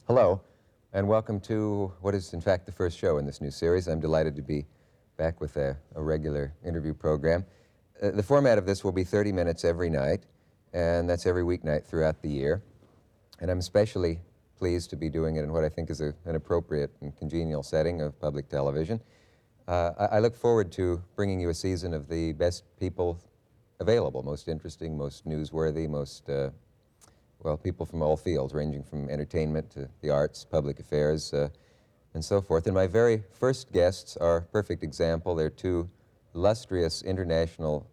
Hello, and welcome to what is, in fact, the first show in this new series. I'm delighted to be back with a regular interview program. The format of this will be 30 minutes every night, and that's every weeknight throughout the year. And I'm especially pleased to be doing it in what I think is an appropriate and congenial setting of public television. I look forward to bringing you a season of the best people available, most interesting, most newsworthy, most well, people from all fields, ranging from entertainment to the arts, public affairs, and so forth. And my very first guests are a perfect example. They're two illustrious international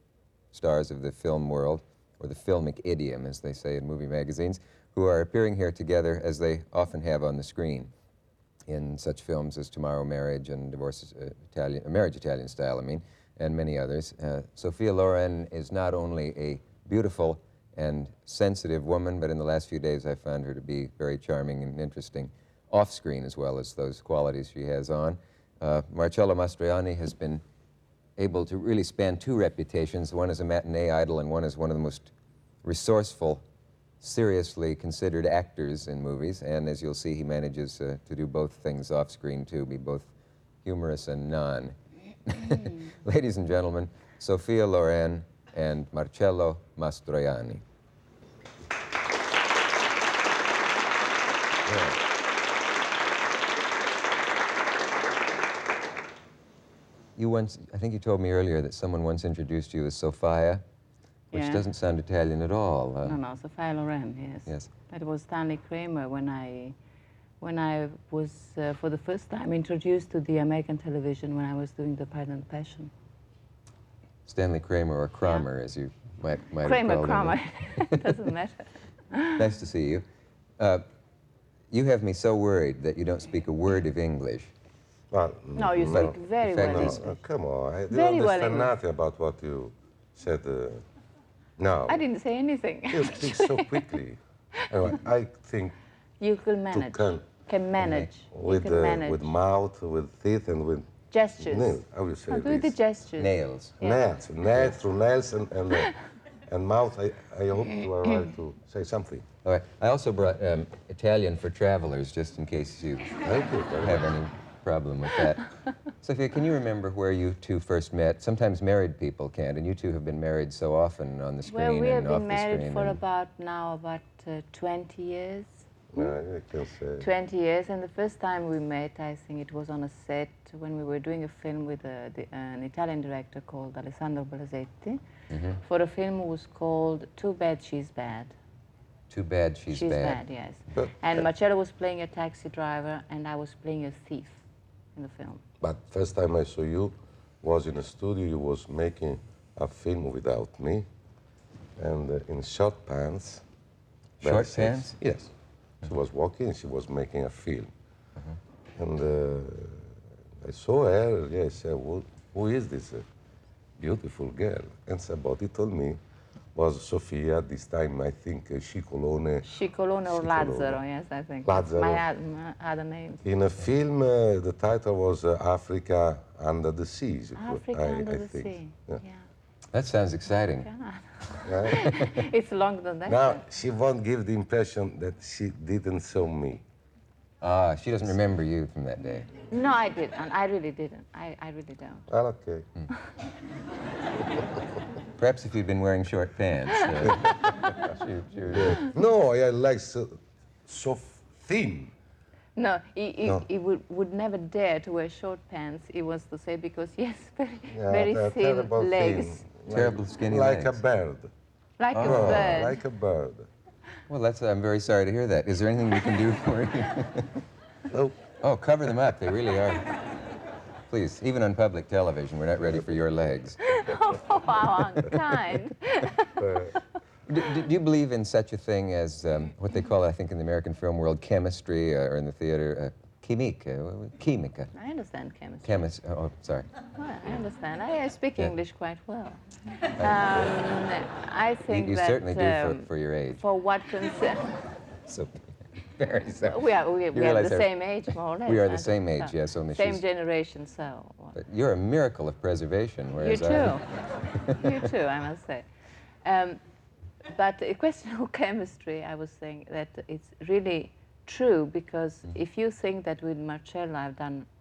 stars of the film world, or the filmic idiom, as they say in movie magazines, who are appearing here together, as they often have on the screen, in such films as Tomorrow Marriage and Divorce, Marriage Italian Style, I mean, and many others. Sophia Loren is not only a beautiful and sensitive woman, but in the last few days I found her to be very charming and interesting off-screen, as well as those qualities she has on. Marcello Mastroianni has been able to really span two reputations, one as a matinee idol and one as one of the most resourceful, seriously considered actors in movies, and as you'll see, he manages to do both things off-screen too, be both humorous and non. Ladies and gentlemen, Sophia Loren and Marcello Mastroianni. Yeah. You once, I think you told me earlier that someone once introduced you as Sophia, which doesn't sound Italian at all. No, Sophia Loren, yes. Yes. That was Stanley Kramer when I was, for the first time, introduced to the American television when I was doing The Pride and Passion. Stanley Kramer, or Kramer, as you might Kramer, have called him. It doesn't matter. Nice to see you. You have me so worried that you don't speak a word of English. Well, No, you speak very well fact, English. no, come on, I Very don't well understand English. nothing about what you said now. I didn't say anything. You speak so quickly. Anyway, I think You can manage. Can manage. with, you can manage. with mouth, with teeth, and with gestures. nails. How you say Do the this? gestures. Nails. Yeah. Nails, through nails and mouth. I hope you are right to say something. All right. I also brought Italian for travelers, just in case you Thank you. have any problem with that. Sophia, can you remember where you two first met? Sometimes married people can't, and you two have been married so often on the screen Well, we have and off been the married screen. for and- about 20 years. I can say. 20 years, and the first time we met, I think it was on a set when we were doing a film with an Italian director called Alessandro Blasetti, for a film was called Too Bad She's Bad. Too bad she's bad. Yes. But, And Marcello was playing a taxi driver, and I was playing a thief in the film. But first time I saw you was in a studio. You was making a film without me, and in short pants. Short Very sexy. pants? Yes. She was walking. She was making a film, and I saw her. Yeah, I said, "Who is this beautiful girl?" And somebody told me was Sophia. This time I think Scicolone. Scicolone or Lazzaro, yes, I think. Lazzaro. My other name. In a film, the title was Africa Under the Seas. Africa Under the think. Sea. Yeah. Yeah. That sounds exciting. Yeah. It's longer than that. Now, she won't give the impression that she didn't saw me. Ah, she doesn't remember you from that day. No, I didn't. I really didn't. I really don't. Well, okay. Perhaps if you'd been wearing short pants. She would- No, I like so thin. No, he No. would never dare to wear short pants, he wants to say, because he has Yeah, very they're thin terrible legs. thin. Terrible skinny like legs. a bird. Like a Oh, bird. like a bird. Well, I'm very sorry to hear that. Is there anything we can do for you? No. Oh, cover them up. They really are. Please, even on public television, we're not ready for your legs. Oh, how unkind. Do you believe in such a thing as what they call, I think, in the American film world, chemistry, or in the theater, chimica? I understand chemistry. Sorry. Well, I understand. I speak English quite well. I think You that certainly do for your age. for what concerns... So, very similar. We are You the realize same age, more or less. we are the I same think age, so. yes, only Same she's... generation, so. But you're a miracle of preservation, You whereas too. You too, I must say. But a question of chemistry, I was saying that it's really true, because if you think that with Marcello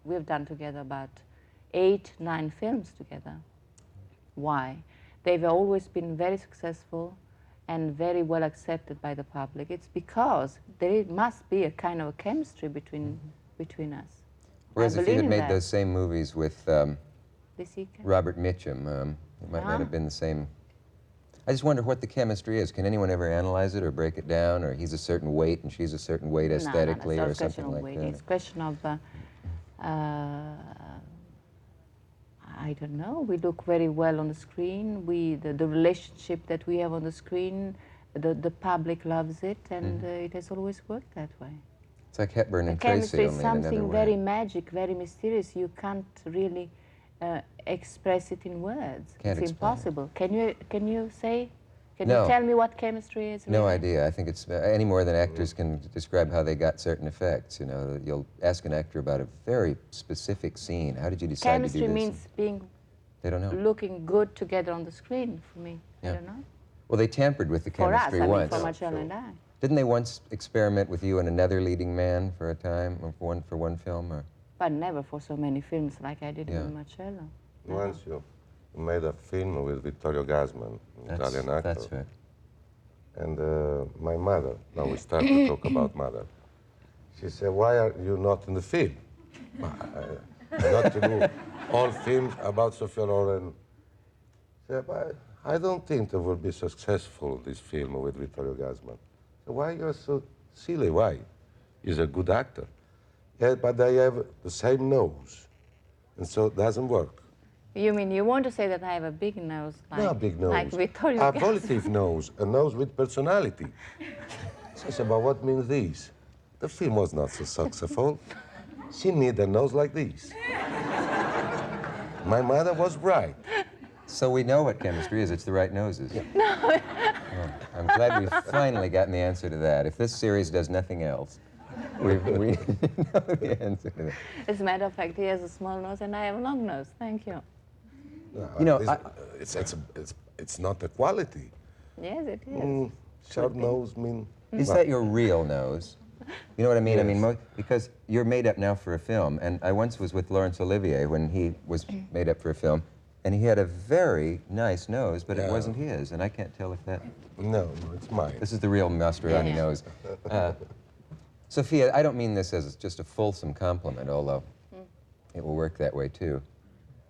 we've done together about 8, 9 films together. Why? They've always been very successful and very well accepted by the public. It's because there must be a kind of a chemistry between us. Whereas I if you believe had in made that. those same movies with Robert Mitchum, it might not have been the same. I just wonder what the chemistry is. Can anyone ever analyze it or break it down? Or he's a certain weight and she's a certain weight aesthetically, no, or it's not something a like question of weight. that? It's a question of, I don't know. We look very well on the screen. The relationship that we have on the screen, the public loves it, and it has always worked that way. It's like Hepburn and Tracy, Chemistry is only in another something way. very magic, very mysterious. You can't really express it in words. Can't It's explain it. impossible. Can you say? Can No. you tell me what chemistry is? No really? idea. I think it's any more than actors can describe how they got certain effects. You know, you'll ask an actor about a very specific scene. How did you decide Chemistry to do this? means being They don't know. looking good together on the screen. For me, Yeah. I don't know. Well, they tampered with the For us, chemistry I mean, once. for Marcello and I. Didn't they once experiment with you and another leading man for a time, or for one film? Or? But never for so many films like I did Yeah. with Marcello. Once you made a film with Vittorio Gassman, an Italian actor. That's right. And my mother, now we start to talk about mother. She said, why are you not in the film? Not to do all films about Sophia Loren. She said, but I don't think it will be successful, this film with Vittorio Gassman. So why you're so silly? Why? He's a good actor. Yeah, but they have the same nose, and so it doesn't work. You mean you want to say that I have a big nose, like, Not a big nose. like Vittorio A Gassman? positive nose, a nose with personality. So I said, but what means this? The film was not so successful. She needed a nose like this. My mother was right. So we know what chemistry is. It's the right noses. No. I'm glad we've finally gotten the answer to that. If this series does nothing else, we know the answer to that. As a matter of fact, he has a small nose and I have a long nose. Thank you. You know, it's not the quality. Yes, it is. Short nose mean. Is that your real nose? You know what I mean? Yes. I mean, because you're made up now for a film, and I once was with Laurence Olivier when he was made up for a film, and he had a very nice nose, but it Yeah. wasn't his, and I can't tell if that... No, it's mine. This is the real Mastroianni Yeah. nose. Sophia, I don't mean this as just a fulsome compliment, although it will work that way too.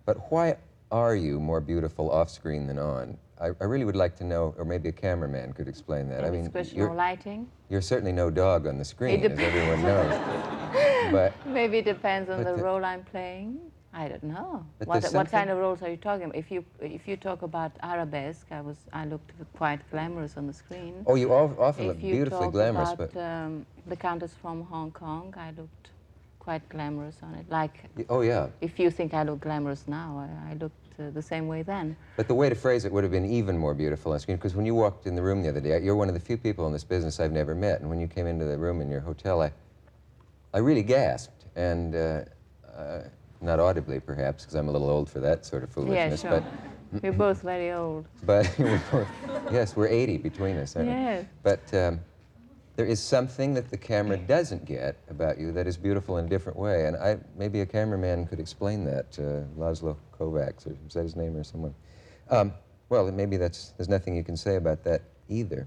But why are you more beautiful off-screen than on? I really would like to know, or maybe a cameraman could explain that. Maybe it's a question of lighting. You're certainly no dog on the screen, It as everyone knows. But Maybe it depends on But the the- role I'm playing. I don't know. But What there's kind something- of roles are you talking about? If you talk about arabesque, I looked quite glamorous on the screen. oh, you often look If you beautifully talk glamorous, about but the Countess from Hong Kong, I looked quite glamorous on it. Like, oh yeah. if you think I look glamorous now, I looked the same way then. But the way to phrase it would have been even more beautiful on screen, because when you walked in the room the other day, you're one of the few people in this business I've never met, and when you came into the room in your hotel, I really gasped, and not audibly perhaps, because I'm a little old for that sort of Yeah, foolishness, sure. We're both very old. but yes, we're 80 between us, aren't we? Yes. But there is something that the camera doesn't get about you that is beautiful in a different way, and maybe a cameraman could explain that, Laszlo Kovacs, or is that his name, or someone? Well, maybe there's nothing you can say about that either.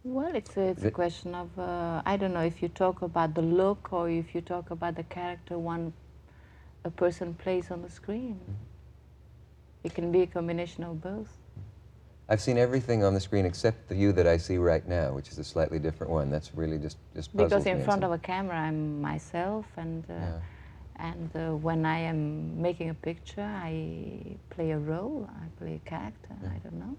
Well, it's a question of, I don't know, if you talk about the look or if you talk about the character a person plays on the screen. It can be a combination of both. I've seen everything on the screen except the you that I see right now, which is a slightly different one. That's really just puzzles Because me in front of some- a camera, I'm myself, and when I am making a picture, I play a role, I play a character, I don't know.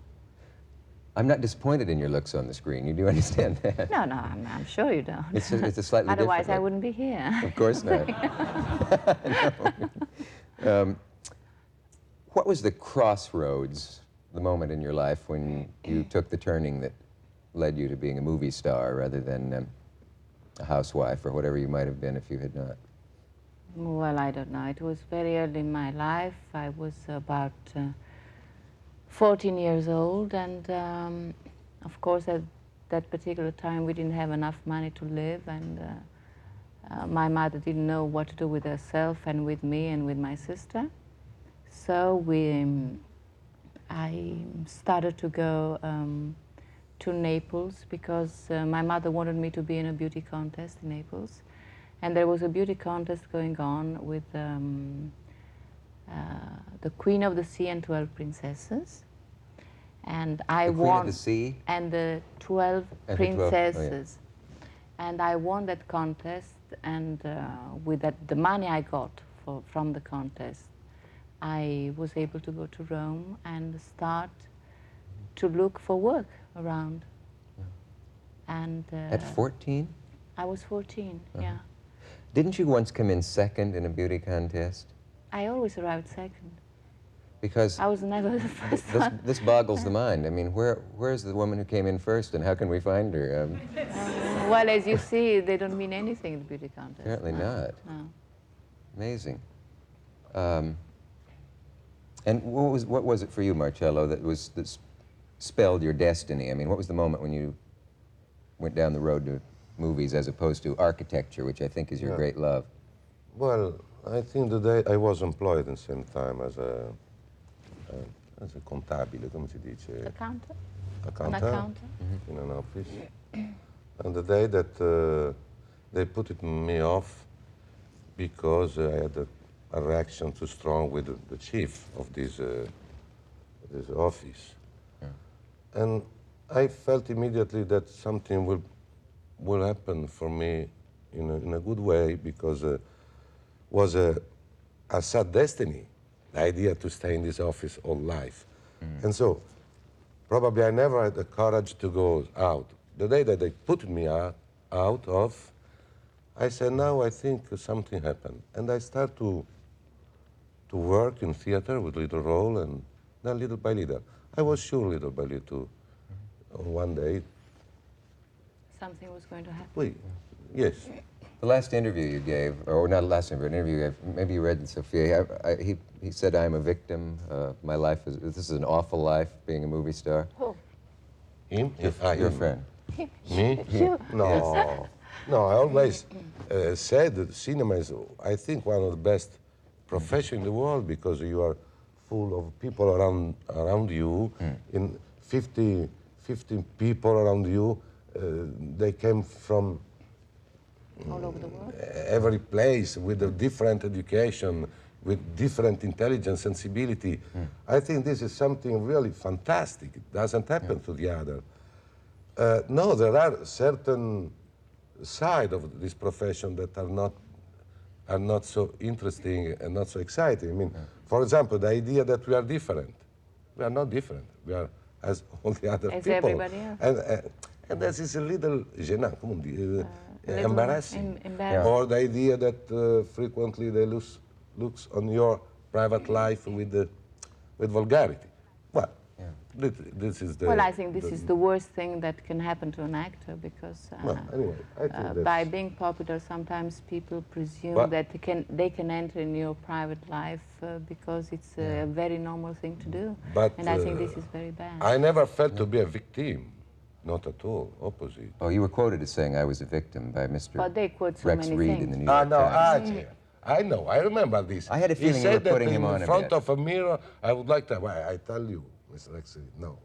I'm not disappointed in your looks on the screen. You do understand that? No, I'm sure you don't. It's a slightly Otherwise, different I look. wouldn't be here. Of course not. No. What was the crossroads, the moment in your life when you took the turning that led you to being a movie star rather than a housewife or whatever you might have been if you had not? Well, I don't know. It was very early in my life. I was about 14 years old, and of course at that particular time we didn't have enough money to live, and my mother didn't know what to do with herself and with me and with my sister. So I started to go to Naples because my mother wanted me to be in a beauty contest in Naples. And there was a beauty contest going on with the Queen of the Sea and 12 Princesses. And I The won. Queen of the Sea? And the 12 And the 12, princesses. And I won that contest, and with the money I got from the contest, I was able to go to Rome and start to look for work around. And At 14? I was 14, yeah. Didn't you once come in second in a beauty contest? I always arrived second. Because I was never the first one. this boggles the mind. I mean, where's the woman who came in first, and how can we find her? Well, as you see, they don't mean anything in the beauty contest. Apparently not. No. Amazing. And what was it for you, Marcello, that spelled your destiny? I mean, what was the moment when you went down the road to movies as opposed to architecture, which I think is your great love? Well, I think the day I was employed at the same time as a contabile, come si dice? Accountant? Accountant. An accountant. In an office. And the day that they put me off because I had a reaction too strong with the chief of this office. And I felt immediately that something will happen for me in a good way, because was a sad destiny, the idea to stay in this office all life. And so probably I never had the courage to go out. The day that they put me out of, I said, now I think something happened. And I start to work in theater with little role, and then little by little. I was sure little by little, one day. Something was going to happen. Yes. The last interview you gave, or not last interview, an interview you gave, maybe you read it, Sophia. He said, "I'm a victim. My life this is an awful life, being a movie star." Oh. Him? Your friend. Me? You. No. No, I always said that cinema is, I think, one of the best professions in the world, because you are full of people around you. In 15 people around you, they came from All over the world. every place with a different education, with different intelligence, sensibility. I think this is something really fantastic. It doesn't happen to the other. No, there are certain sides of this profession that are not so interesting and not so exciting. I mean, for example, the idea that we are different. We are not different. We are as all the other As people. everybody else. And this is a little gênant, come on, Little embarrassing. embarrassing. Or the idea that frequently they looks on your private life with vulgarity. Well, this is the... Well, I think this is the worst thing that can happen to an actor, because Well, anyway, I think by being popular, sometimes people presume that they can enter in your private life because it's a very normal thing to do. But, and I think this is very bad. I never felt to be a victim. Not at all. Opposite. Oh, you were quoted as saying I was a victim by Mr. But they quote so Rex many Reed things. in the New York Times. I know. I remember this. I had a feeling he you were said putting that him on in a front bit. of a mirror. I would like to. Well, I tell you, Mr. Rex Reed, no,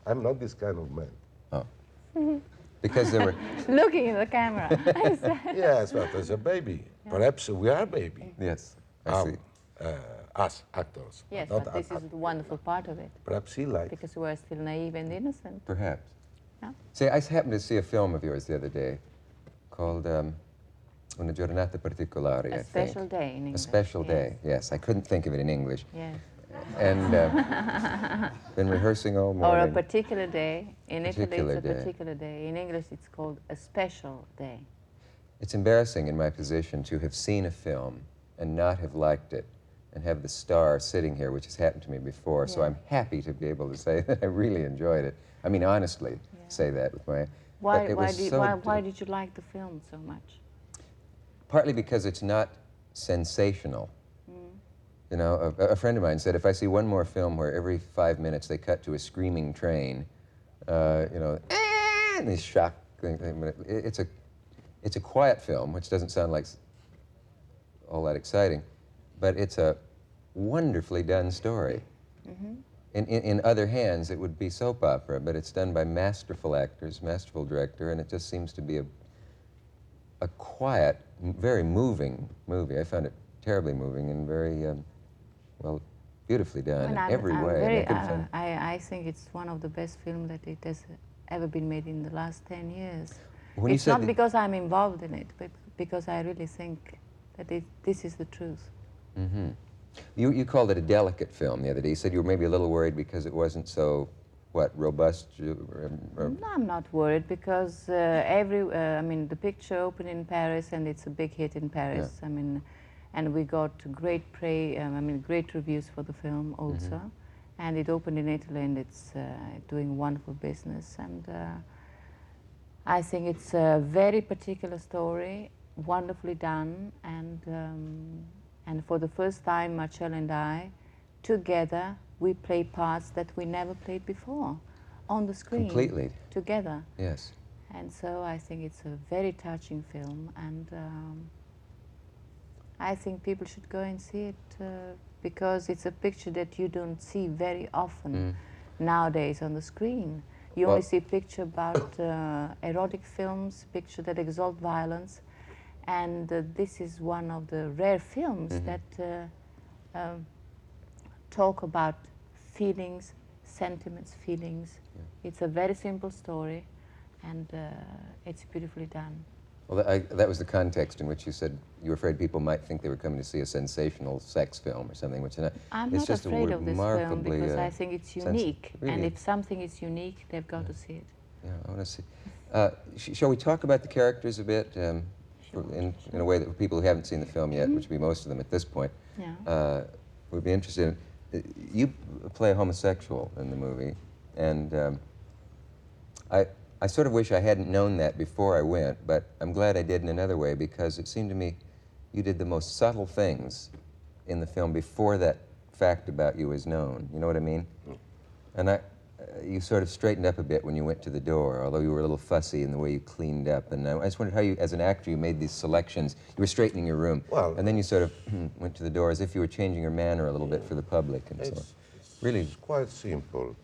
I'm not this kind of man. Oh. Because there were... Looking in the camera. Yes, but as a baby, perhaps we are baby. Yes, I see. Us actors. Yes, not but this is the wonderful part of it, Perhaps he likes. because we are still naive and innocent. Perhaps. Yeah. See, I happened to see a film of yours the other day called Una giornata particolare, I A think. special day in English. A special day, yes. I couldn't think of it in English. Yes. And been rehearsing all Or morning. a particular day. In Italy, Particular it's a day. particular day. In English, it's called a special day. It's embarrassing in my position to have seen a film and not have liked it, and have the star sitting here, which has happened to me before. So I'm happy to be able to say that I really enjoyed it. I mean, honestly, say that with my Why, it was why did you like the film so much? partly because it's not sensational. You know, a friend of mine said, if I see one more film where every 5 minutes they cut to a screaming train, you know, and these shock things, it's a quiet film, which doesn't sound like all that exciting, but it's a wonderfully done story. In other hands, it would be soap opera, but it's done by masterful actors, masterful director, and it just seems to be a quiet, very moving movie. I found it terribly moving and very, well, beautifully done in every way. I think it's one of the best films that it has ever been made in the last 10 years. When you It's said not because I'm involved in it, but because I really think that this is the truth. You called it a delicate film the other day. You said you were maybe a little worried because it wasn't so, what, robust? No, I'm not worried because I mean, the picture opened in Paris and it's a big hit in Paris. Yeah. I mean, and we got great great reviews for the film also. And it opened in Italy and it's doing wonderful business. And I think it's a very particular story, wonderfully done. And for the first time, Marcello and I, together, we play parts that we never played before on the screen. Completely. Together. Yes. And so I think it's a very touching film, and I think people should go and see it because it's a picture that you don't see very often nowadays on the screen. You only see a picture about erotic films, picture that exalt violence, and this is one of the rare films that talk about feelings, sentiments, feelings. It's a very simple story, and it's beautifully done. Well, that was the context in which you said you were afraid people might think they were coming to see a sensational sex film or something, which I'm it's not just afraid of this film because I think it's unique, really. and if something is unique, they've got to see it. Yeah, I want to see. Shall we talk about the characters a bit in a way that people who haven't seen the film yet, which would be most of them at this point, would be interested in? You play a homosexual in the movie, and I sort of wish I hadn't known that before I went, but I'm glad I did in another way because it seemed to me you did the most subtle things in the film before that fact about you is known. You know what I mean? And you sort of straightened up a bit when you went to the door, although you were a little fussy in the way you cleaned up. And I just wondered how you, as an actor, you made these selections. You were straightening your room, and then you sort of went to the door as if you were changing your manner a little bit for the public and so on. Really? It's quite simple.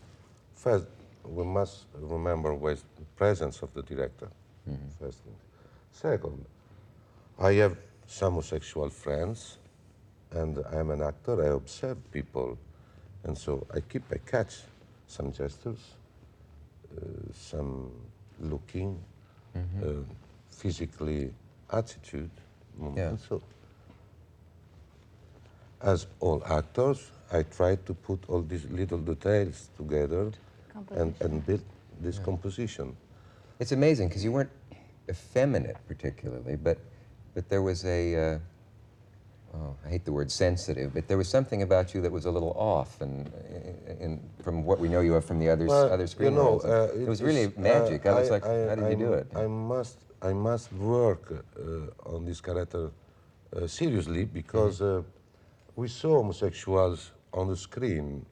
First, we must remember the presence of the director, first thing. Second, I have some homosexual friends, and I'm an actor, I observe people, and so I catch some gestures, some looking, physically attitude, and so. As all actors, I try to put all these little details together and build this composition. It's amazing because you weren't effeminate particularly, but there was a, I hate the word sensitive, but there was something about you that was a little off, and from what we know you have from the other screen roles. It was really magic. I was like, how did you do it? I must work on this character seriously because we saw homosexuals on the screen.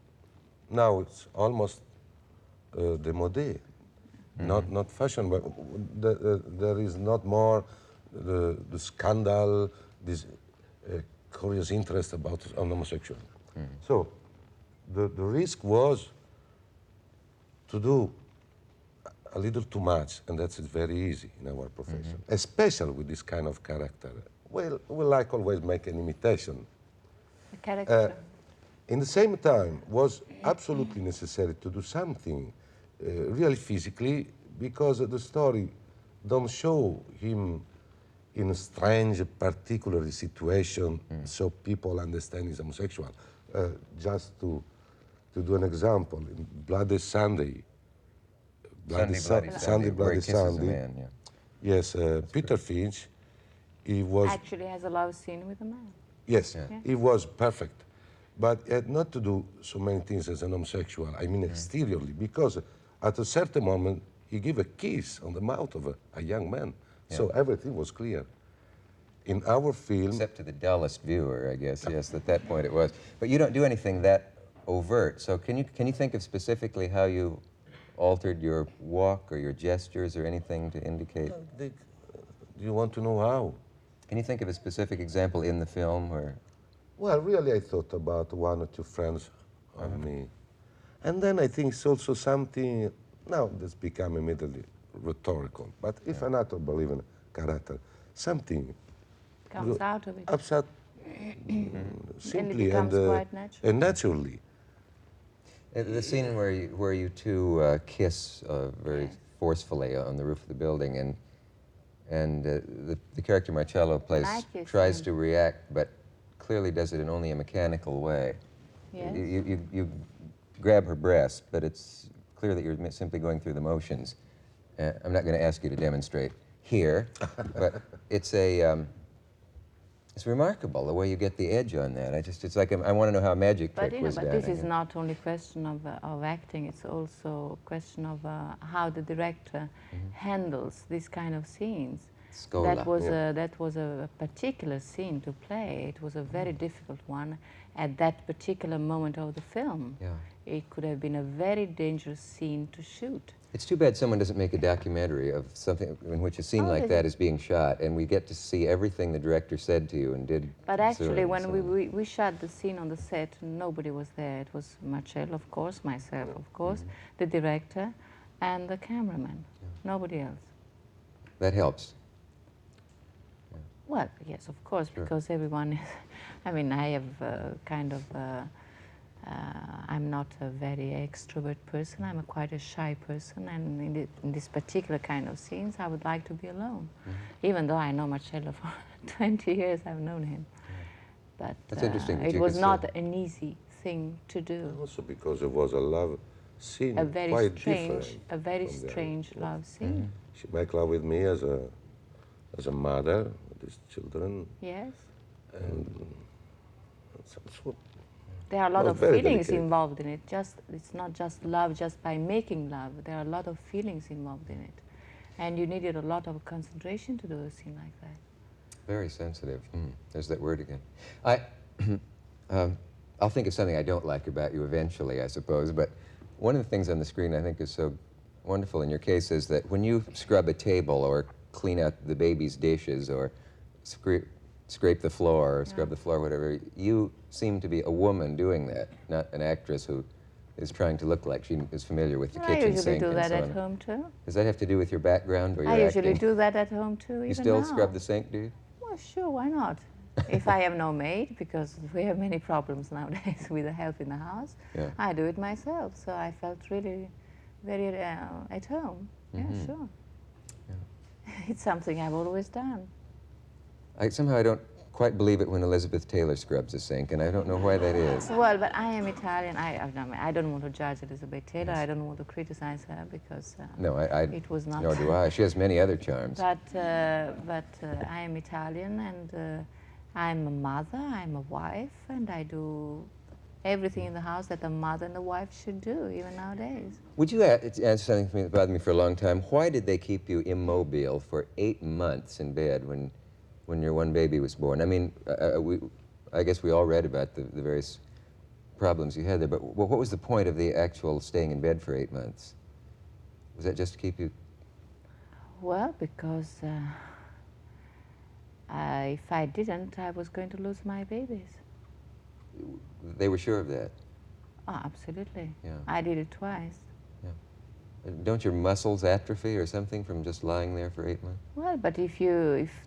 Now it's almost démodé, not fashion, but there is not more the scandal, this curious interest about homosexual. So the risk was to do a little too much, and that's very easy in our profession, especially with this kind of character. Well, we like always make an imitation. The character. In the same time, was absolutely necessary to do something really physically, because the story don't show him in a strange, particular situation, so people understand he's homosexual. Just to do an example, in Bloody Sunday, Bloody Sunday. Yes, Peter Finch, he was Actually has a love scene with a man. Yes, he was perfect, but he had not to do so many things as an homosexual. I mean, exteriorly, because at a certain moment he gave a kiss on the mouth of a young man. So everything was clear. In our film... Except to the dullest viewer, I guess, yes, at that point it was. But you don't do anything that overt, so can you think of specifically how you altered your walk or your gestures or anything to indicate? Do you want to know how? Can you think of a specific example in the film, or? Well, really, I thought about one or two friends of me. And then I think it's also something, now this become immediately rhetorical, but if an actor believes in character, something Comes out of it. upset simply becomes quite natural. and naturally. The scene where you two kiss very forcefully on the roof of the building, and the character Marcello plays tries to react, but clearly does it in only a mechanical way. Yes. You grab her breast, but it's clear that you're simply going through the motions. I'm not going to ask you to demonstrate here, but it's remarkable the way you get the edge on that. It's like I want to know how a magic trick was done. But this is not only a question of acting, it's also a question of how the director handles these kind of scenes. Scola. That was a particular scene to play. It was a very difficult one at that particular moment of the film. Yeah. It could have been a very dangerous scene to shoot. It's too bad someone doesn't make a documentary of something in which a scene like that is being shot, and we get to see everything the director said to you and did. But actually, when we shot the scene on the set, nobody was there. It was Marcello, of course, myself, of course, the director, and the cameraman. Nobody else. That helps. Well, yes, of course, because everyone is... I mean, I have I'm not a very extrovert person. I'm quite a shy person, and in this particular kind of scenes, I would like to be alone. Even though I know Marcello for 20 years, I've known him. But That's interesting that it you was could not say. an easy thing to do. Also because it was a love scene, A very quite strange, different. a very from the strange other. love scene. She made love with me as a mother with his children, Yes. and some sort. There are a lot Well, of very feelings delicate. involved in it. It's not just love just by making love. There are a lot of feelings involved in it. And you needed a lot of concentration to do a scene like that. Very sensitive. There's that word again. I'll think of something I don't like about you eventually, I suppose, but one of the things on the screen I think is so wonderful in your case is that when you scrub a table or clean out the baby's dishes or scrape the floor or scrub the floor, whatever, you seem to be a woman doing that, not an actress who is trying to look like she is familiar with the I kitchen usually sink do and that so at on. home too. Does that have to do with your background or your I usually acting? do that at home too, even You still now. scrub the sink, do you? Well, sure, why not? If I have no maid, because we have many problems nowadays with the help in the house, I do it myself. So I felt really very at home. Yeah, sure. Yeah. It's something I've always done. Somehow I don't quite believe it when Elizabeth Taylor scrubs a sink, and I don't know why that is. Well, but I am Italian. I don't want to judge Elizabeth Taylor. I don't want to criticize her because No, it was not. Nor do I. She has many other charms. But I am Italian, and I'm a mother, I'm a wife, and I do everything in the house that a mother and a wife should do, even nowadays. Would you answer something for me that bothered me for a long time? Why did they keep you immobile for 8 months in bed when your one baby was born? I mean, I guess we all read about the various problems you had there, but what was the point of the actual staying in bed for 8 months? Was that just to keep you... Well, because if I didn't, I was going to lose my babies. They were sure of that? Oh, absolutely. Yeah. I did it twice. Yeah. Don't your muscles atrophy or something from just lying there for 8 months? Well, but if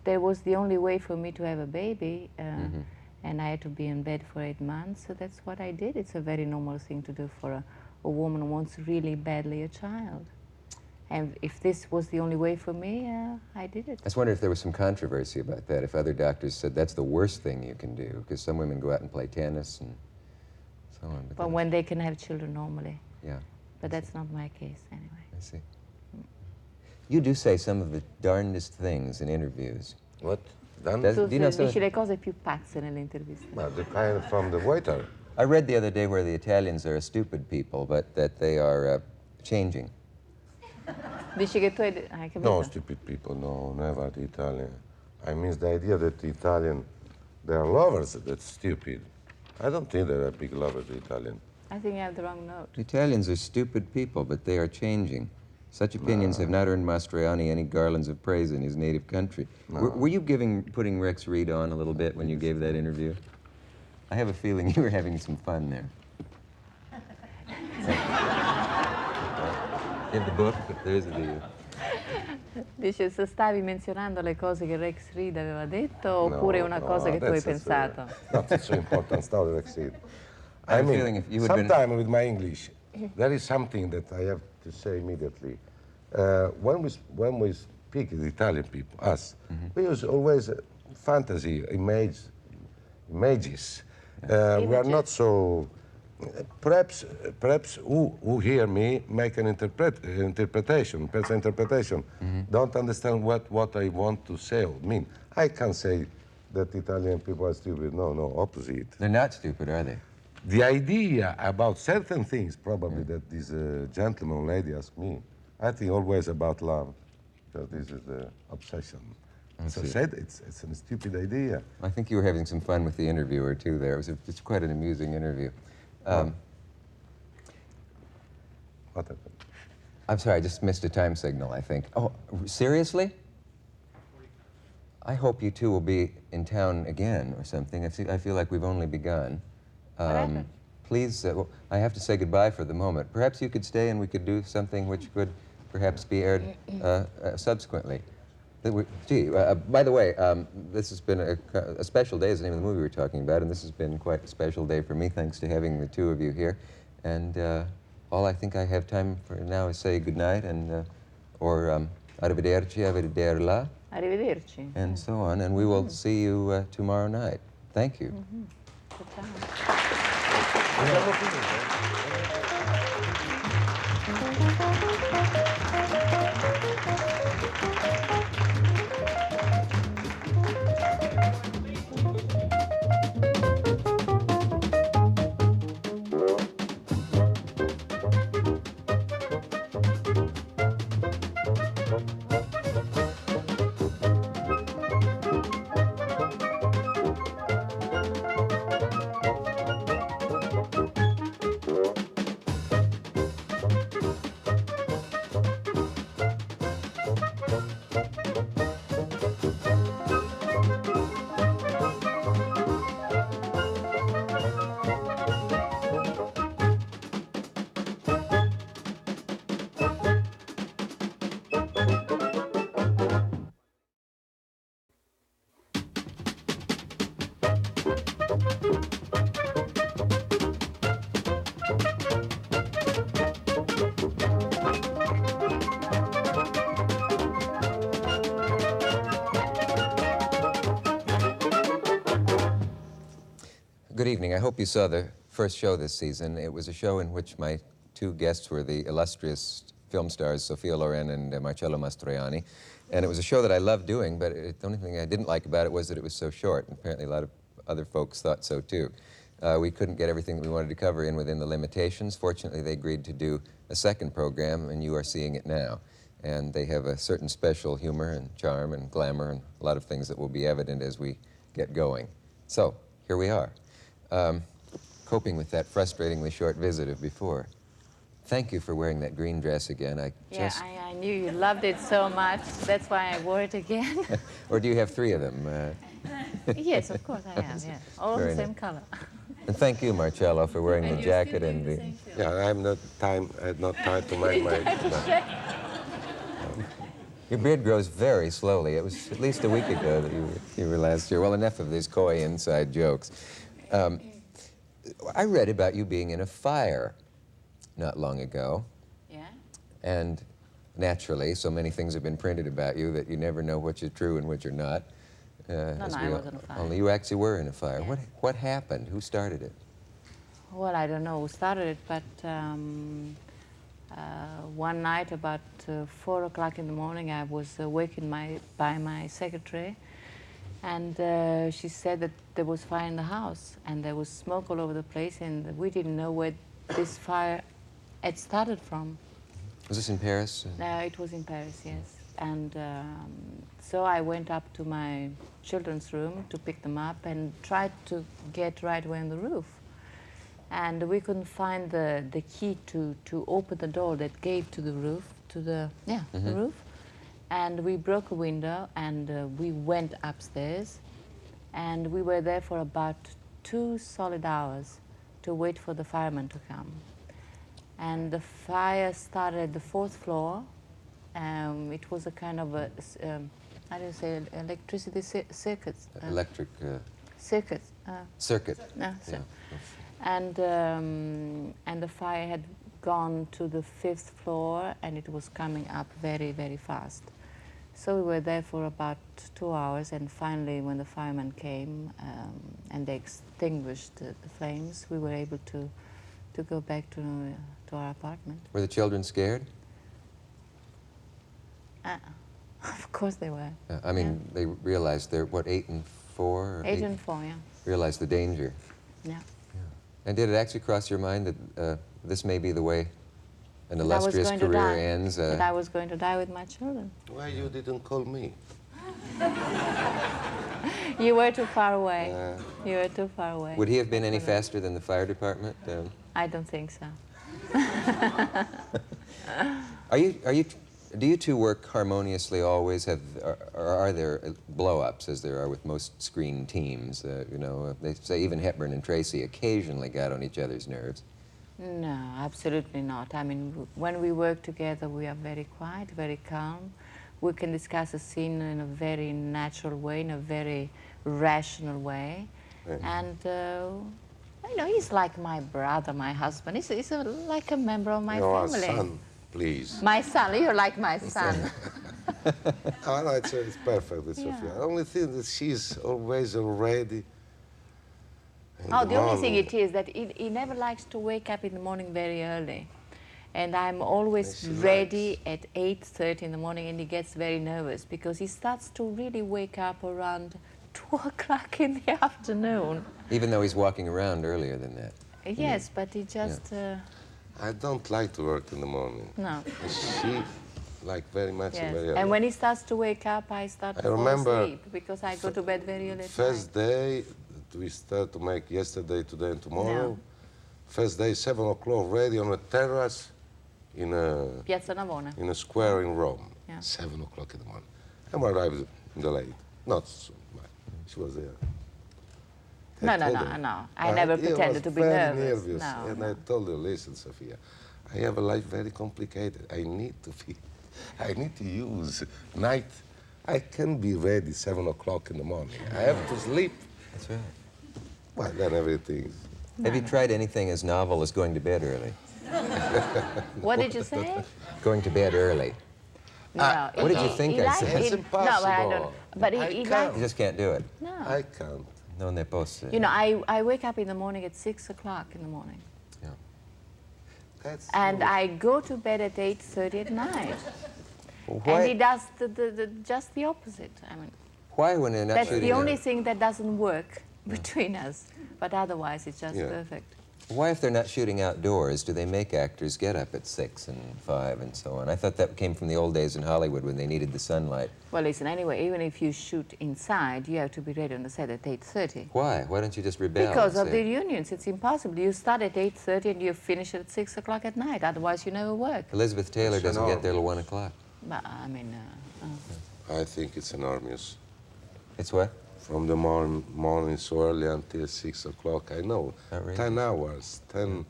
there was the only way for me to have a baby, and I had to be in bed for 8 months, so that's what I did. It's a very normal thing to do for a woman who wants really badly a child. And if this was the only way for me, I did it. I just wondered if there was some controversy about that, if other doctors said that's the worst thing you can do, because some women go out and play tennis and so on. But when they can have children normally. Yeah. But that's not my case, anyway. I see. You do say some of the darndest things in interviews. What? Done? Do you know Dice le cose più pazze nelle interviste. Well, the kind from the waiter. I read the other day where the Italians are a stupid people, but that they are changing. Dici che tu hai capito? No, stupid people, no, never the Italian. I mean the idea that the Italian, they are lovers, that's stupid. I don't think they're a big lover, the Italian. I think you have the wrong note. Italians are stupid people, but they are changing. Such opinions have not earned Mastroianni any garlands of praise in his native country. Were you putting Rex Reed on a little bit when you gave that interview? I have a feeling you were having some fun there. In the book, there's the... Dice se stavi menzionando le cose che Rex Reed aveva detto oppure una cosa che tu hai pensato. Not so important story, Rex Reed. I have a feeling if you had been... Sometime with my English, there is something that I have to say immediately. When we speak the Italian people, us, we use always fantasy images. We are not so. Perhaps who hear me make an interpretation, personal interpretation. Don't understand what I want to say. I mean, I can't say that Italian people are stupid. No, opposite. They're not stupid, are they? The idea about certain things, probably, that this gentleman lady asked me, I think always about love, because this is the obsession. So I said it's a stupid idea. I think you were having some fun with the interviewer, too, there. It's quite an amusing interview. What happened? I'm sorry, I just missed a time signal, I think. Oh, seriously? I hope you two will be in town again or something. I feel like we've only begun. Please, well, I have to say goodbye for the moment. Perhaps you could stay and we could do something which could perhaps be aired subsequently. By the way, this has been a special day, is the name of the movie we were talking about, and this has been quite a special day for me, thanks to having the two of you here. And all I think I have time for now is say goodnight and, or arrivederci, arrivederla. Arrivederci. And so on, and we will see you tomorrow night. Thank you. Good evening. I hope you saw the first show this season. It was a show in which my two guests were the illustrious film stars Sophia Loren and Marcello Mastroianni. And it was a show that I loved doing, but the only thing I didn't like about it was that it was so short. And apparently a lot of other folks thought so too. We couldn't get everything that we wanted to cover in within the limitations. Fortunately, they agreed to do a second program, and you are seeing it now. And they have a certain special humor and charm and glamour and a lot of things that will be evident as we get going. So, here we are. Coping with that frustratingly short visit of before. Thank you for wearing that green dress again. I knew you loved it so much. That's why I wore it again. Or do you have three of them? Yes, of course I have, yes. All the same color. And thank you, Marcello, for wearing the jacket and the... Yeah, I had not time to make my... Your beard grows very slowly. It was at least a week ago that you were last here. Well, enough of these coy inside jokes. I read about you being in a fire not long ago. Yeah? And naturally, so many things have been printed about you that you never know which is true and which are not. No, I wasn't in a fire. Only you actually were in a fire. Yeah. What happened? Who started it? Well, I don't know who started it, but one night about 4 o'clock in the morning, I was wakened by my secretary, and she said that there was fire in the house, and there was smoke all over the place, and we didn't know where this fire had started from. Was this in Paris? No, it was in Paris, yes. And so I went up to my children's room to pick them up and tried to get right away on the roof. And we couldn't find the key to open the door that gave to the roof, the roof. And we broke a window and we went upstairs. And we were there for about 2 solid hours to wait for the firemen to come. And the fire started at the 4th floor. It was a kind of a, how do you say, electricity circuit. Circuit. Circuit. No, Yeah. and the fire had gone to the 5th floor, and it was coming up very, very fast. So we were there for about 2 hours, and finally, when the firemen came and they extinguished the flames, we were able to go back to our apartment. Were the children scared? Of course they were. I mean, they realized they're, what, 8 and 4? 8 and 4, yeah. Realized the danger. Yeah. And did it actually cross your mind that this may be the way an That I was illustrious going to career die. ends? That I was going to die with my children. Why you didn't call me? You were too far away. You were too far away. Would he have been any faster than the fire department? I don't think so. Do you two work harmoniously always? Or are there blow-ups, as there are with most screen teams? You know, they say even Hepburn and Tracy occasionally got on each other's nerves. No, absolutely not. I mean, when we work together, we are very quiet, very calm. We can discuss a scene in a very natural way, in a very rational way. And, you know, he's like my brother, my husband. He's like a member of my family. Your son, please. My son, you're like my son. Oh, no, it's perfect with Sophia. The only thing that she's always ready. Oh, the only thing it is that he never likes to wake up in the morning very early. And I'm always ready at 8:30 in the morning, and he gets very nervous because he starts to really wake up around 2 o'clock in the afternoon. Even though he's walking around earlier than that. Yes, but he just... I don't like to work in the morning. No. She like very much Yes. very early. And when he starts to wake up, I start to fall asleep because I go to bed very early at First day, we start to make yesterday, today, and tomorrow. No. First day, 7 o'clock, ready on a terrace in Piazza Navona. a square in Rome. Yeah. 7 o'clock in the morning. And we arrived in the late. Not so much. She was there. No. I never pretended to be nervous. No, and no. I told her, listen, Sophia, I have a life very complicated. I need to use night. I can be ready 7 o'clock in the morning. I have to sleep. That's right. Well, then everything. Have you tried anything as novel as going to bed early? What did you say? Going to bed early. No. What did you think I said? It's No, but I don't. impossible. But I he can't. likes... You just can't do it. No. I can't. No ne posso. You know, I wake up in the morning at 6 o'clock in the morning. Yeah. That's And I go to bed at 8:30 at night. Why, And he does just the opposite. I mean, why when they're not that's shooting the only a- thing that doesn't work between us. But otherwise, it's just perfect. Why, if they're not shooting outdoors, do they make actors get up at 6 and 5 and so on? I thought that came from the old days in Hollywood when they needed the sunlight. Well, listen, anyway, even if you shoot inside, you have to be ready on the set at 8:30. Why? Why don't you just rebel? Because and of say, the reunions, it's impossible. You start at 8:30 and you finish at 6 o'clock at night. Otherwise, you never work. Elizabeth Taylor It's doesn't get there till enormous. 1 o'clock. But, I mean, I think it's enormous. It's what? From the morning so early until 6 o'clock, I know. Outrageous. 10 hours, 10...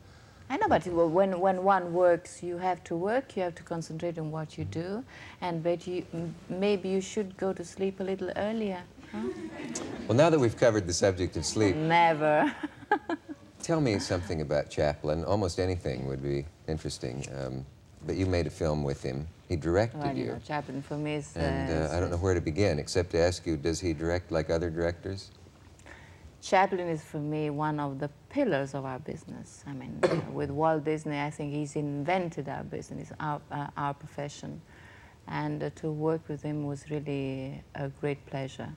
I know, but when one works, you have to work, you have to concentrate on what you do, and maybe you should go to sleep a little earlier. Huh? Well, now that we've covered the subject of sleep, Never. tell me something about Chaplin. Almost anything would be interesting. But you made a film with him. He directed Well, you you. know, Chaplin for me is... And I don't know where to begin, except to ask you, does he direct like other directors? Chaplin is, for me, one of the pillars of our business. I mean, with Walt Disney, I think he's invented our business, our profession. And to work with him was really a great pleasure.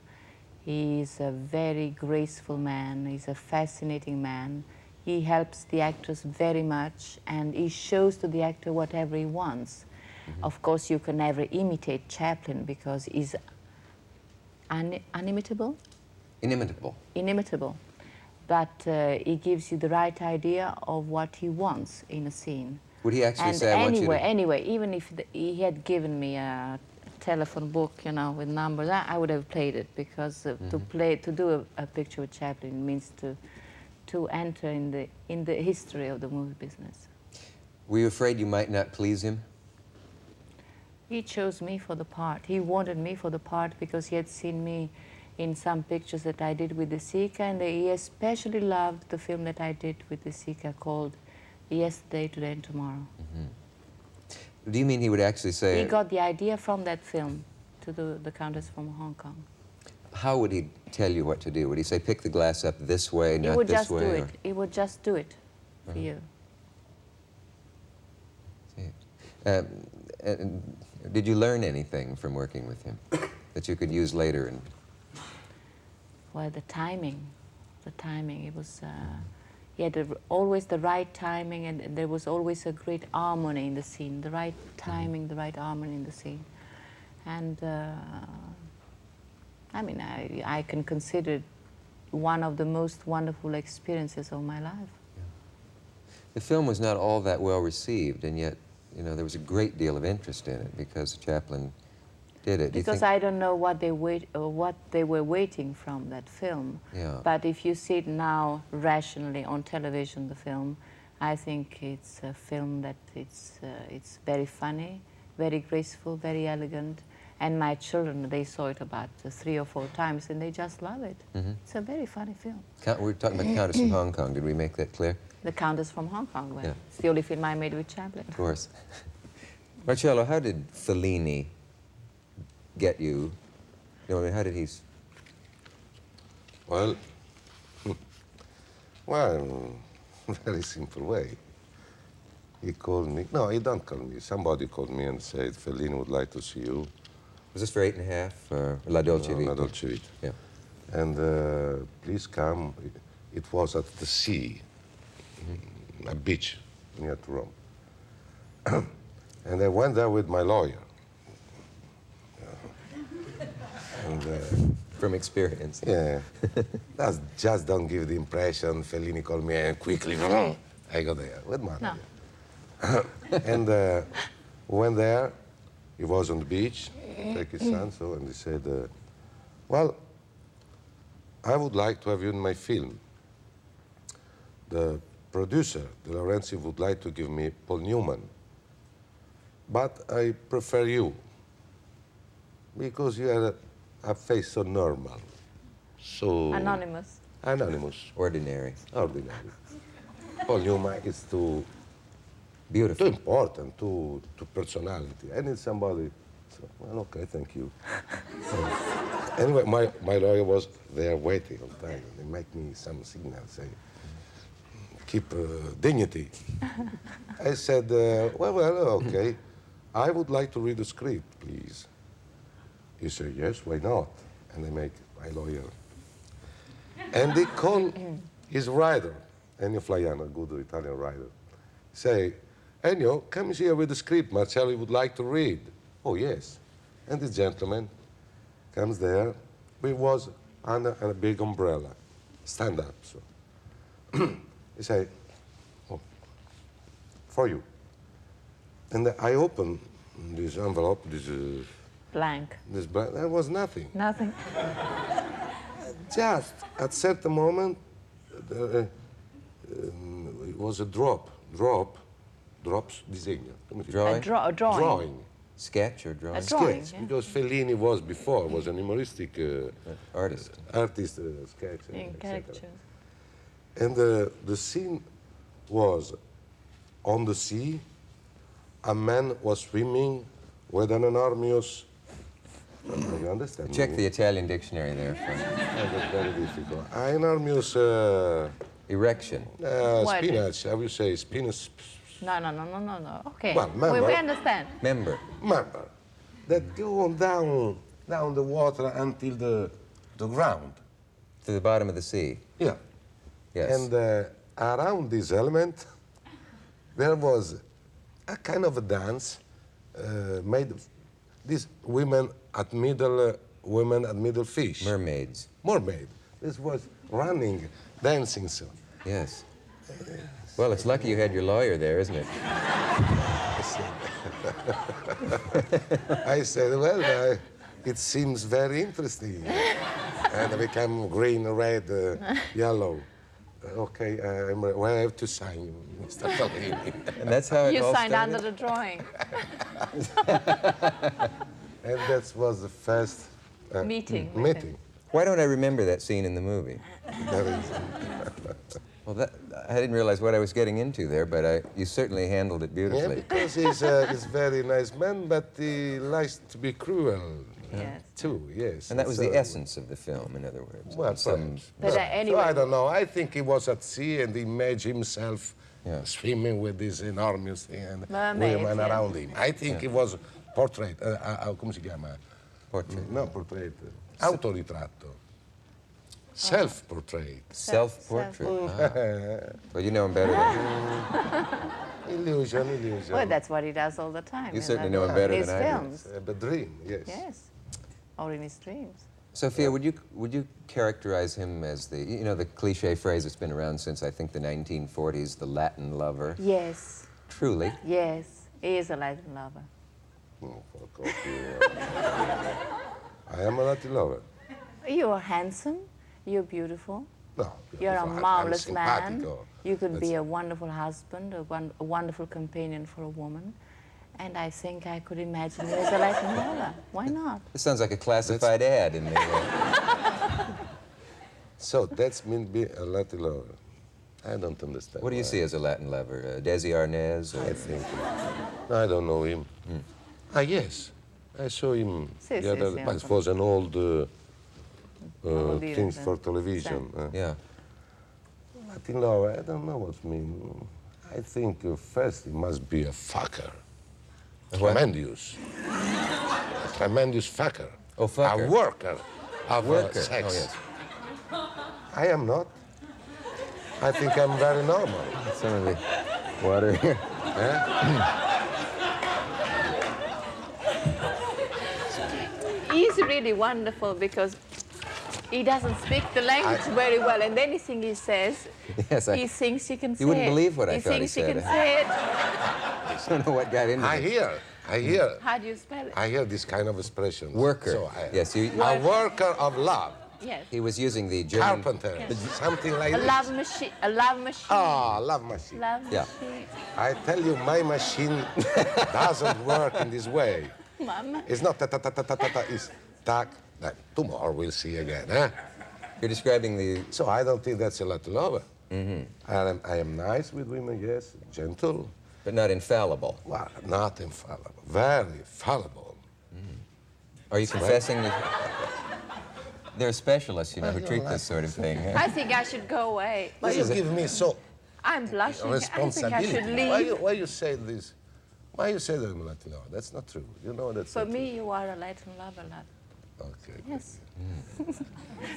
He's a very graceful man. He's a fascinating man. He helps the actors very much, and he shows to the actor whatever he wants. Of course, you can never imitate Chaplin because he's unimitable. Inimitable. But he gives you the right idea of what he wants in a scene. Would he actually And say, I want you to... Anyway, even if he had given me a telephone book, you know, with numbers, I would have played it, because to do a picture with Chaplin means to enter in the history of the movie business. Were you afraid you might not please him? He chose me for the part. He wanted me for the part because he had seen me in some pictures that I did with De Sica, and he especially loved the film that I did with De Sica called Yesterday, Today and Tomorrow. Do you mean he would actually say... He got the idea from that film to do The Countess from Hong Kong. How would he tell you what to do? Would he say, pick the glass up this way, not this way? He would just do it. He would just do it for you. And did you learn anything from working with him that you could use later? Well, the timing. It was, he had always the right timing, and there was always a great harmony in the scene. The right timing, the right harmony in the scene. And I mean, I can consider it one of the most wonderful experiences of my life. The film was not all that well received, and yet, you know, there was a great deal of interest in it because Chaplin did it. Because I don't know what they were waiting from that film. Yeah. But if you see it now rationally on television, the film, I think it's a film that it's very funny, very graceful, very elegant. And my children, they saw it about 3 or 4 times, and they just love it. It's a very funny film. We're talking about Countess from Hong Kong. Did we make that clear? The Countess from Hong Kong. Well, Yeah. it's the only film I made with Chaplin. Of course. Marcello, how did Fellini get you? You know, I mean, how did he... Well, very simple way. He called me. No, he don't call me. Somebody called me and said, Fellini would like to see you. Was this for 8½, or La Dolce Vita? La Dolce Vita. Yeah. And please come. It was at the sea, a beach near to Rome. And I went there with my lawyer. And, from experience. Yeah. Just don't give the impression Fellini called me and quickly I go there with my lawyer. And we went there. He was on the beach, take his son, and he said, well, I would like to have you in my film. The producer, De Laurentiis, would like to give me Paul Newman, but I prefer you because you had a face so normal, so... Anonymous. Anonymous. Ordinary. Ordinary. Paul Newman is too... Beautiful. Too important, too personality. I need somebody. So, well, okay, thank you. Anyway, my lawyer was there waiting all the time. They make me some signal, say, keep dignity. I said, well, okay. I would like to read the script, please. He said, yes, why not? And I make my lawyer. And they call his writer, Ennio Flaiano, a good Italian writer, say, Ennio, come here with the script. Marcello would like to read. Oh, yes. And this gentleman comes there. We was under a big umbrella, stand up. So he said, oh, for you. And I opened this envelope, this... Blank. This blank. There was nothing. Nothing. Just at certain moment, it was a drops disegno. Drawing? A drawing. Drawing. Sketch or drawing? A drawing. Sketch, Yeah. because Fellini was before, was an humoristic Artist. sketch. In etc. characters. And the scene was on the sea, a man was swimming with an enormous... You understand? Check the Italian dictionary there. That's very difficult. An enormous... Erection. spinach, I will say spinach... No. Okay. Well, member. We understand. Member. Member that go down the water until the ground. To the bottom of the sea. Yeah. Yes. And around this element, there was a kind of a dance made these women at middle fish. Mermaids. Mermaid. This was running, dancing so. Yes. Well, it's lucky you had your lawyer there, isn't it? I said, well, it seems very interesting. And I became green, red, yellow. Okay, well, I have to sign, Mr. Fellini. And that's how it You all signed started? under the drawing. And that was the first Meeting with meeting. Why don't I remember that scene in the movie? There is, Well, I didn't realize what I was getting into there, but you certainly handled it yeah, beautifully. because he's a very nice man, but he likes to be cruel Yes. too, yes. And that was So- the essence of the film, in other words. Well, Some- perhaps. But So anyway, I don't know. I think he was at sea and he imagined himself Yeah. swimming with this enormous thing and Mermaids, women yeah. around him. I think it was portrait. Come si chiama? Portrait. No, portrait. Autoritratto. Self-portrait. Self-portrait. Self- Well, you know him better than Illusion, illusion. well, that's what he does all the time. You in certainly the- know him better his than I do. films. A dream, yes. Yes, or in his dreams. Sophia, would you characterize him as the cliche phrase that's been around since I think the 1940s, the Latin lover? Yes, Truly. yes, he is a Latin lover. Oh, fuck off you. I am a Latin lover. You are handsome, you're beautiful, No. you're a I'm marvelous man. simpatico. You could be That's- a wonderful husband, a wonderful companion for a woman. And I think I could imagine you as a Latin lover. Why not? This sounds like a classified ad in the... So that's mean be a Latin lover. I don't understand. What do you why. see as a Latin lover? Desi Arnaz? I Or... think. I don't know him. Yes. I saw him Sì, the sì, other sì, but it was an old Vuol dire, things sì. for television. Yeah. Latin lover, I don't know what it means. I think first he must be a fucker. what? Tremendous. A tremendous fucker. Oh, fucker. A worker of Worker. sex. Oh, yes. I am not. I think I'm very normal. Some of the water here. He's really wonderful because he doesn't speak the language very well, and anything he says, Yes, he thinks he can say wouldn't it. believe what I he thought he thinks said. he can say it. I don't know what got into I it. hear. How do you spell it? I hear this kind of expression. Worker. So Yes, you... a worker of love. Yes. He was using the German... Carpenter. Something like A this. love machine. A love machine. Ah, love machine. Love Yeah. machine. I tell you, my machine doesn't work in this way. Mama. It's not ta ta ta ta ta ta ta. It's tac. Tomorrow we'll see again, huh? You're describing the... So I don't think that's a lot to love. I am nice with women, yes, gentle. But not infallible. Well, not infallible. Very fallible. Are you confessing that... There are specialists, who treat this sort of thing. I think I should go away. Why you give me so I'm blushing. I think I responsibility? should leave. Why you say this? Why you say that I'm Latino? That's not true. You know that's For not me, you are a Latin lover, love. true. Okay. Yes.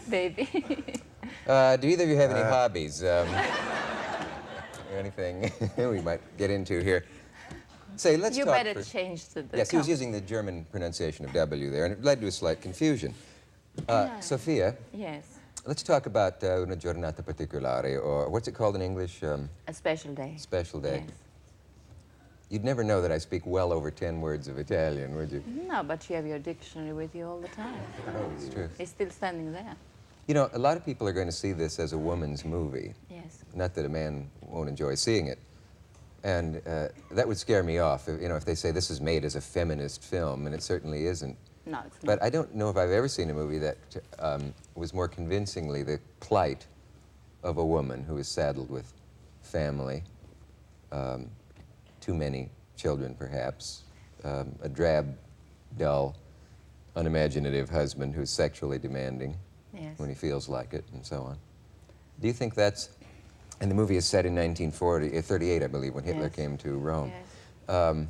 Baby. Do either of you have any hobbies? Anything we might get into here? Say, let's You talk better for... change the Yes, he was using the German pronunciation of W there, and it led to a slight confusion. Sophia, Yes. let's talk about una giornata particolare, or what's it called in English? A special day. Special day. Yes. You'd never know that I speak well over 10 words of Italian, would you? No, but you have your dictionary with you all the time. Oh, it's true. It's still standing there. You know, a lot of people are going to see this as a woman's movie. Yes. Not that a man won't enjoy seeing it. And that would scare me off, if they say this is made as a feminist film, and it certainly isn't. No, it's not. But I don't know if I've ever seen a movie that was more convincingly the plight of a woman who is saddled with family, too many children perhaps, a drab, dull, unimaginative husband who's sexually demanding Yes. when he feels like it, and so on. Do you think that's... And the movie is set in 1938, I believe, when Hitler Yes. came to Rome. Yes.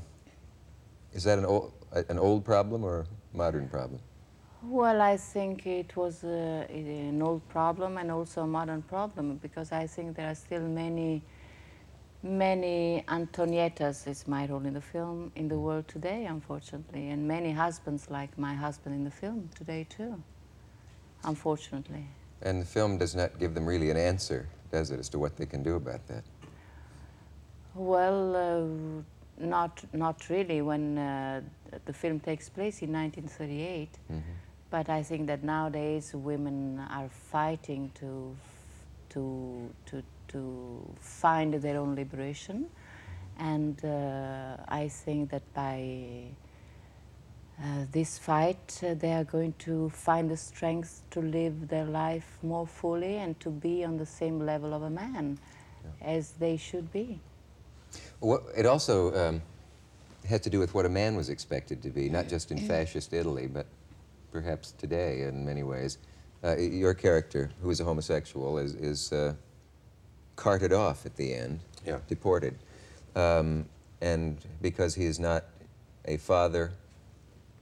Is that an old problem or a modern problem? Well, I think it was an old problem and also a modern problem because I think there are still many Many Antoniettas is my role in the film in the world today, unfortunately, and many husbands like my husband in the film today too, unfortunately. And the film does not give them really an answer, does it, as to what they can do about that? Well, not really when the film takes place in 1938, but I think that nowadays women are fighting to find their own liberation, and I think that by this fight they are going to find the strength to live their life more fully and to be on the same level of a man as they should be. Well, it also had to do with what a man was expected to be, not just in fascist Italy, but perhaps today in many ways. Your character, who is a homosexual, is carted off at the end, deported. And because he is not a father,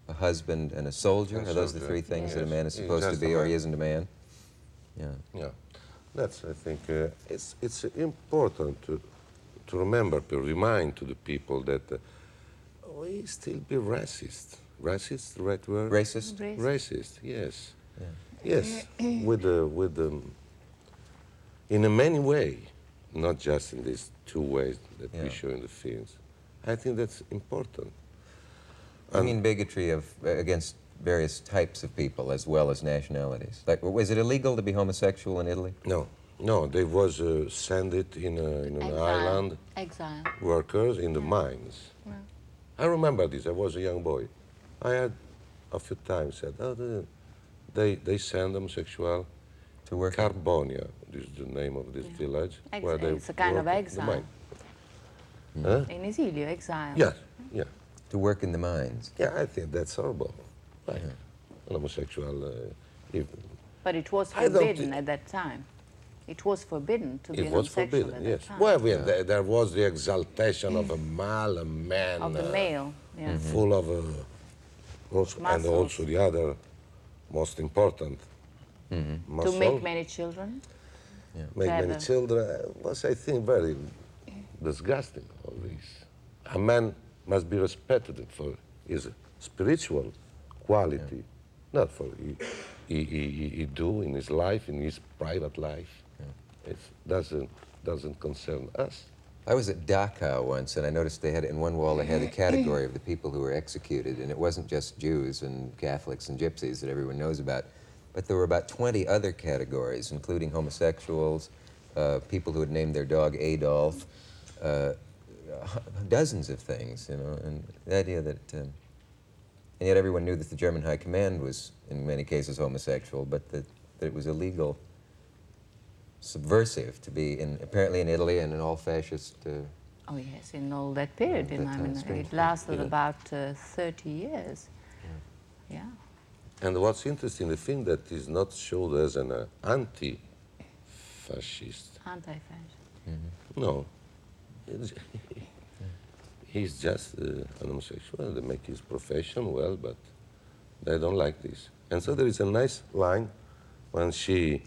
a husband, and a soldier, are those the three things that a man is supposed to be, or he isn't a man? Yeah. Yeah, that's, I think, it's important to remember, to remind to the people that we still be racist. Racist, the right word? Racist? Racist, yes. Yeah. Yes, in a many way, not just in these two ways that we show in the films. I think that's important. I mean bigotry against various types of people as well as nationalities. Like, was it illegal to be homosexual in Italy? No, no, they was sent it in an island. Exile. Workers in the mines. Yeah. I remember this. I was a young boy. I had a few times said, oh, they send homosexual To work? Carbonia. This is the name of this village. Where they it's a kind of work in the exile. mine. Huh? In esilio, exile. Yes, yeah. To work in the mines? Yeah, I think that's horrible. Like, an homosexual. But it was I don't forbidden thi- at that time. It was forbidden to be It an was homosexual forbidden, at yes. that time. Well, there was the exaltation of a man. Of the male, yeah. Full of, and Muscles. also the other most important, To muscle. make many children. Make many Clever. children was, I think, very disgusting, all this. A man must be respected for his spiritual quality, not for he do in his life, in his private life. It doesn't concern us. I was at Dachau once, and I noticed they had, in one wall, they had a category of the people who were executed, and it wasn't just Jews and Catholics and gypsies that everyone knows about, but there were about 20 other categories, including homosexuals, people who had named their dog Adolf, dozens of things, you know, and the idea that, and yet everyone knew that the German High Command was, in many cases, homosexual, but that it was illegal, subversive to be, apparently in Italy and in all fascist... Oh yes, in all that period. that I mean, time, it lasted about 30 years. Yeah. And what's interesting, the film that is not showed as an anti-fascist. Anti-fascist. No. He's just an homosexual. They make his profession well, but they don't like this. And so there is a nice line when her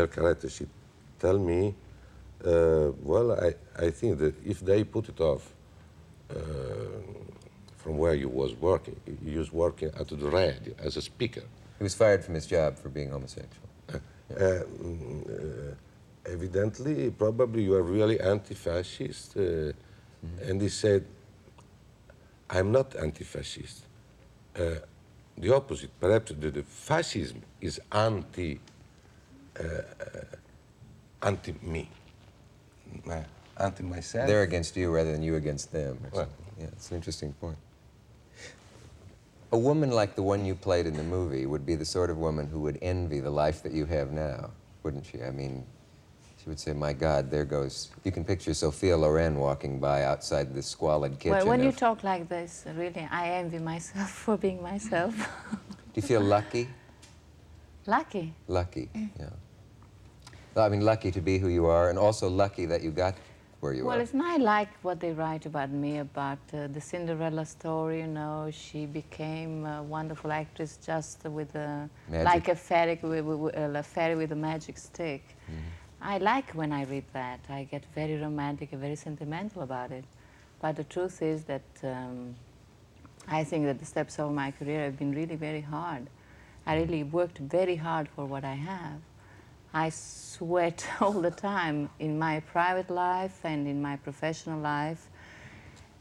character, she tell me, well, I think that if they put it off from where you was working, you was working at the radio as a speaker. He was fired from his job for being homosexual. Evidently, probably you are really anti-fascist. And he said, I'm not anti-fascist. The opposite, perhaps the fascism is anti-me. Anti-myself. They're against you rather than you against them. Or Well. something. Yeah, it's an interesting point. A woman like the one you played in the movie would be the sort of woman who would envy the life that you have now, wouldn't she? I mean, she would say, my God, there goes... You can picture Sophia Loren walking by outside this squalid kitchen. Well, when you talk like this, really, I envy myself for being myself. Do you feel lucky? Lucky. Lucky, yeah. I mean, lucky to be who you are, and also lucky that you got where you Well, are. it's not like what they write about me, about the Cinderella story, you know. She became a wonderful actress just with a... Magic. Like a fairy with a magic stick. I like when I read that. I get very romantic and very sentimental about it. But the truth is that I think that the steps of my career have been really very hard. I really worked very hard for what I have. I sweat all the time in my private life and in my professional life.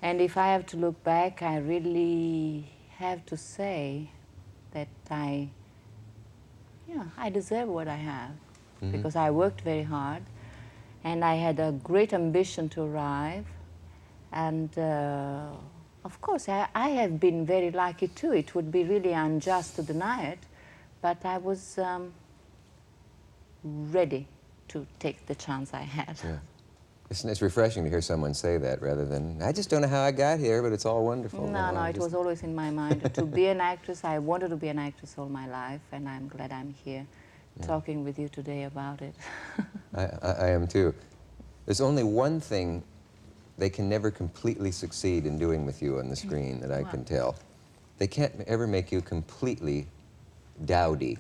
And if I have to look back, I really have to say that I deserve what I have because I worked very hard and I had a great ambition to arrive. And of course, I have been very lucky too. It would be really unjust to deny it, but I was ready to take the chance I had. Yeah. It's refreshing to hear someone say that rather than, I just don't know how I got here, but it's all wonderful. No, it was always in my mind. To be an actress, I wanted to be an actress all my life, and I'm glad I'm here talking with you today about it. I am too. There's only one thing they can never completely succeed in doing with you on the screen that I can tell. They can't ever make you completely dowdy.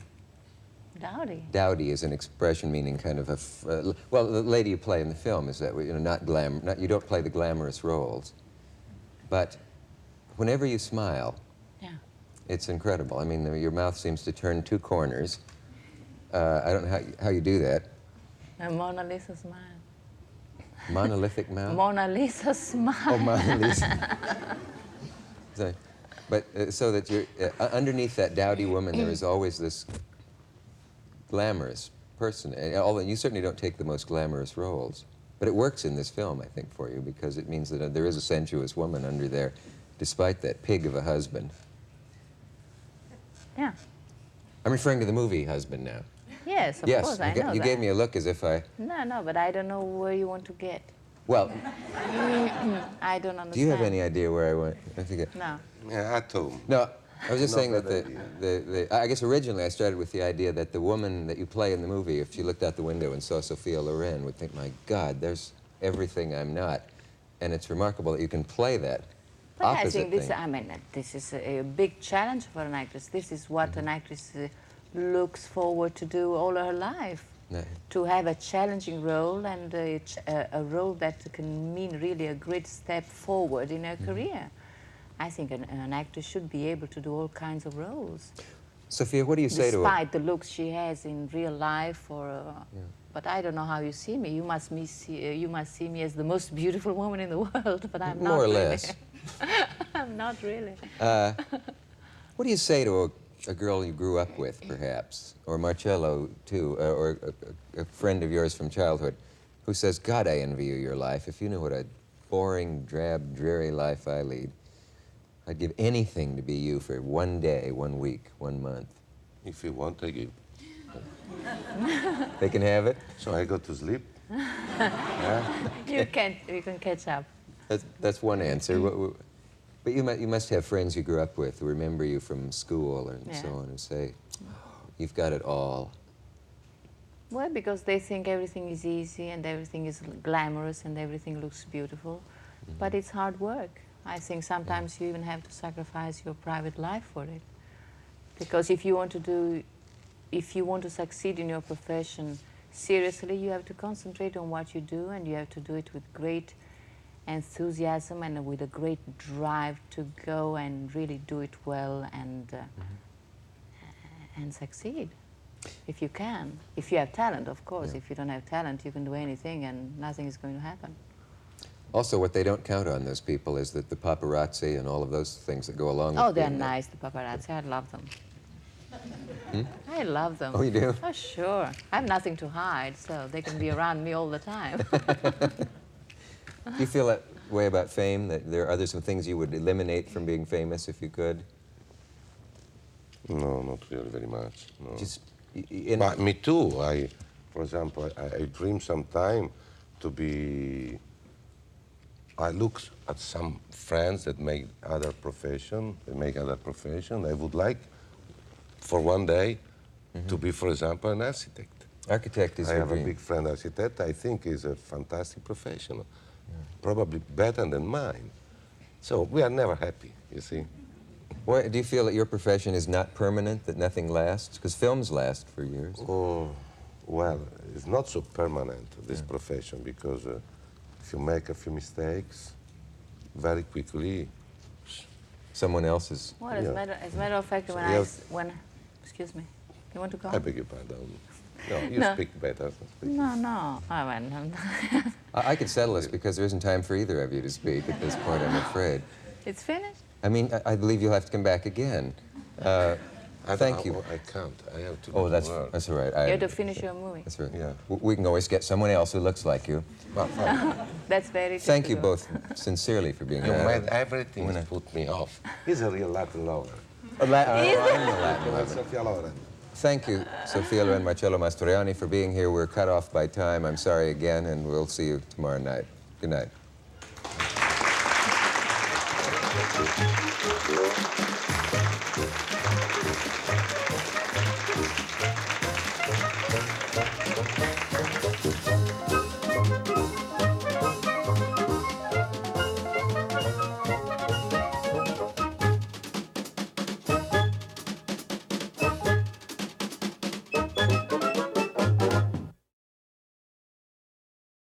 Dowdy? Dowdy is an expression meaning kind of well, the lady you play in the film is that, you know, you don't play the glamorous roles. But whenever you smile, it's incredible. I mean, your mouth seems to turn two corners. I don't know how you do that. A Mona Lisa smile. Monolithic mouth? Mona Lisa smile. Oh, Mona Lisa. So, but so that you're, underneath that dowdy woman, there is always this glamorous person. Although you certainly don't take the most glamorous roles. But it works in this film, I think, for you, because it means that there is a sensuous woman under there, despite that pig of a husband. Yeah. I'm referring to the movie husband now. Yes, of course, I know you that. gave me a look as if I... No, but I don't know where you want to get. Well... I don't understand. Do you have any idea where I went? I forget. No. Yeah, at home. No, I was just saying Not that I guess originally I started with the idea that the woman that you play in the movie, if she looked out the window and saw Sophia Loren, would think, my God, there's everything I'm not. And it's remarkable that you can play that But opposite I think this, thing. I mean, this is a big challenge for an actress. This is what an actress looks forward to do all her life. No. To have a challenging role and a role that can mean really a great step forward in her career. I think an actress should be able to do all kinds of roles. Sophia, what do you say to her? Despite the looks she has in real life, but I don't know how you see me. You must see me as the most beautiful woman in the world, but I'm not More or really. less. I'm not really. What do you say to a girl you grew up with, perhaps, or Marcello, too, or a friend of yours from childhood, who says, God, I envy you your life. If you knew what a boring, drab, dreary life I lead, I'd give anything to be you for 1 day, 1 week, 1 month. If you want, I give. They can have it? So I go to sleep. You can catch up. That's one answer. But you must have friends you grew up with who remember you from school and so on and say, you've got it all. Well, because they think everything is easy and everything is glamorous and everything looks beautiful. But it's hard work. I think sometimes you even have to sacrifice your private life for it. Because if you want to succeed in your profession seriously, you have to concentrate on what you do, and you have to do it with great enthusiasm and with a great drive to go and really do it well and succeed, if you can. If you have talent, of course. If you don't have talent, you can do anything and nothing is going to happen. Also, what they don't count on, those people, is that the paparazzi and all of those things that go along with Oh, they're being that. nice, the paparazzi. I love them. I love them. Oh, you do? Oh, sure. I have nothing to hide, so they can be around me all the time. Do you feel that way about fame, that are there some things you would eliminate from being famous if you could? No, not really very much. No. Just, But me too. For example, I dream sometime to be... I look at some friends that make other profession. I would like, for 1 day, to be, for example, an architect. Architect is I your have dream. a big friend architect. I think is a fantastic professional, probably better than mine. So we are never happy, you see. Why, do you feel that your profession is not permanent, that nothing lasts? Because films last for years. Oh, well, it's not so permanent, this profession, because if you make a few mistakes, very quickly, Someone else's. Well, as a matter of fact, So when you I, have- when, excuse me, you want to go? I beg your pardon. No, you No. speak better. No. I mean, I could settle this because there isn't time for either of you to speak at this point, I'm afraid. it's finished. I mean, I believe you'll have to come back again. Thank you. I can't. I have to Oh, go that's to work. all right. You have to finish your movie. That's right. Yeah. We can always get someone else who looks like you. Well, fine. That's very Thank you typical. both sincerely for being You here. made everything put me off. He's a real Latin lover. I'm the Latin Well, lover. Sophia Loren. Thank you, Sophia Loren Marcello Mastroianni, for being here. We're cut off by time. I'm sorry again, and we'll see you tomorrow night. Good night.